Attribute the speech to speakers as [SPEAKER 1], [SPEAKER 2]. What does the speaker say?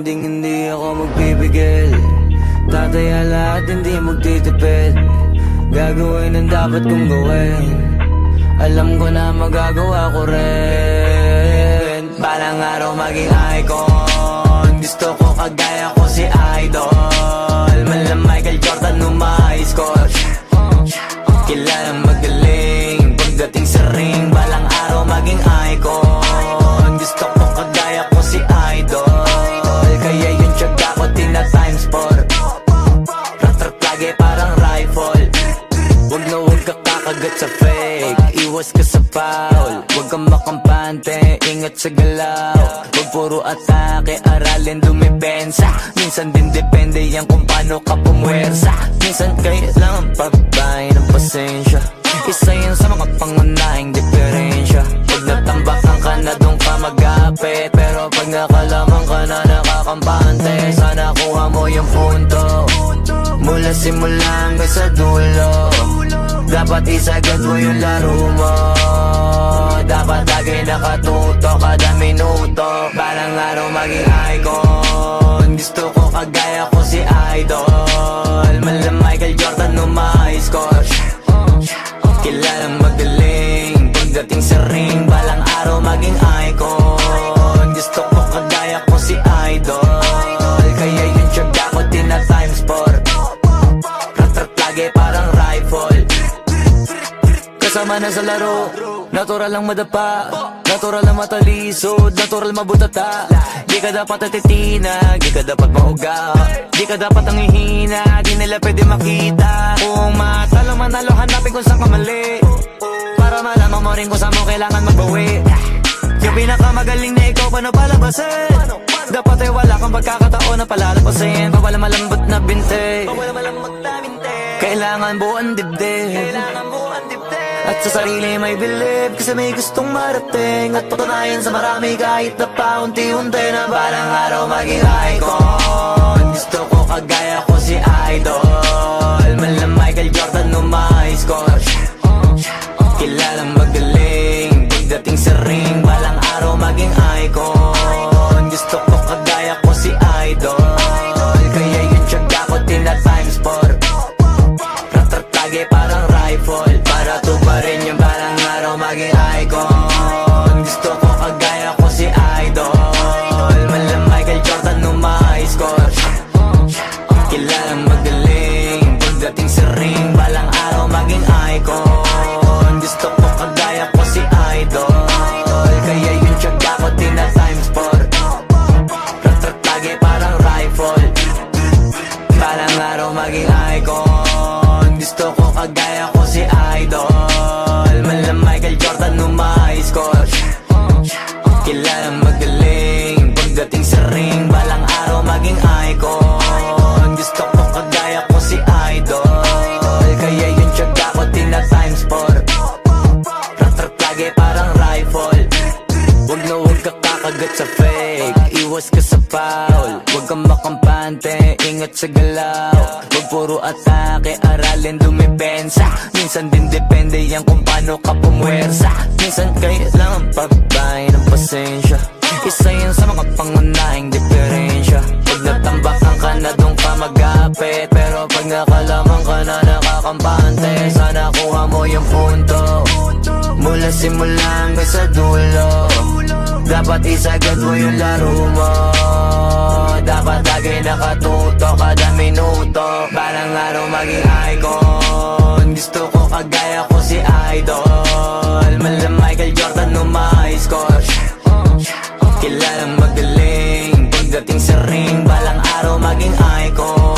[SPEAKER 1] hindi ako magpipigil. Tataya lahat, hindi magtitipid. Gagawin ang dapat kong gawin. Alam ko na magagawa ko rin. Balang araw maging icon. Gusto ko kagaya ko si Idol. Mala Michael Jordan nung ma-high score. Kilalang magaling pagdating sa ring. Balang araw maging icon. Gusto ko kagaya ko si Idol. Kaya yung tiyaga ko tina times 4. Rat-rat lagi parang rifle. Huwag na huwag ka kakagat sa fake. Iwas ka sa foul. Huwag kang makampante, ingat sa galaw. Huwag puro atake, aralin dumipensa. Minsan din depende yan kung paano ka pumwersa. Minsan kailangan pagbay ng pasensya. Isa yan sa mga pangunahing diferensya. Pag natambakan ka na doon ka mag-apit. Pero pag nakalaman ka na nakakampante, sana kuha mo yung punto. Mula simula hanggang sa dulo. Dapat isagad mo yung laro mo. Dapat lagi nakatuto kada minuto. Balang araw maging icon. Gusto ko kagaya ko si Idol. Mala Michael Jordan nung ma-high score. Kilalang magaling pagdating sa ring. Balang araw maging icon. Gusto ko kagaya ko si Idol. Kaya yung tiyaga ko tina times 4. Rat-rat lagi parang rifle. Kasama na sa laro, natural lang madapa, natural lang matalisod, natural mabutata. Di ka dapat atitina, di ka dapat mauga, di ka dapat ang ihina, di nila pwede makita. Kung matalo manalo, hanapin kung saan ka mali, para malaman mo rin kung saan mo kailangan magbawi. Yung pinakamagaling na ikaw, paano palabasin? Dapat ay wala kang pagkakataon na palalabasin. Pawala malambot na binte, kailangan buuan dibdib. At sa sarili may believe, kasi may gustong marating. At patunayan sa marami kahit na paunti-unti na balang araw maging icon. Gusto ko kagaya ko si Idol. Mala Michael Jordan nung ma-high score. Kilalang magaling pagdating sa ring. Balang araw maging icon. Gusto ko kagaya ko si Idol. Kaya yung tiyaga ko tina times 4. Rat-rat lagi parang rifle. Para tuparin yung balang araw maging icon. Gusto ko kagaya ko si Idol. Mala Michael Jordan nung ma-high score. Kilalang magaling pagdating sa ring. Balang araw maging icon. Gusto ko kagaya ko si Idol. Kaya yung tiyaga ko tina times 4. Rat-rat lagi parang rifle. Balang araw maging icon. Gusto ko kagaya ko si Idol. Mala Michael Jordan nung ma-high score. Kilalang magaling pagdating sa ring. Balang araw maging icon. Gusto ko kagaya ko si Idol. Kaya yung tiyaga ko tina times 4. Rat-rat lagi parang rifle. Huwag na huwag ka kakagat sa fake. Iwas ka sa foul. Huwag kang makampante, ingat sa galaw. Huwag puro atake, aralin dumipensa. Minsan din depende yan kung paano ka pumwersa. Minsan kailangan pagbay ng pasensya. Isa yan sa mga pangunahing diferensya. Pag natambakan ka na doon ka mag-apit. Pero pag nakalaman ka na nakakampante, sana kuha mo yung punto. Mula simula hanggang sa dulo. Dapat isagad mo yung laro mo. Dapat lagi nakatuto kada minuto. Balang araw maging icon. Gusto ko kagaya ko si Idol. Mala Michael Jordan nung ma-high score. Kilalang magaling pagdating sa ring. Balang araw maging icon.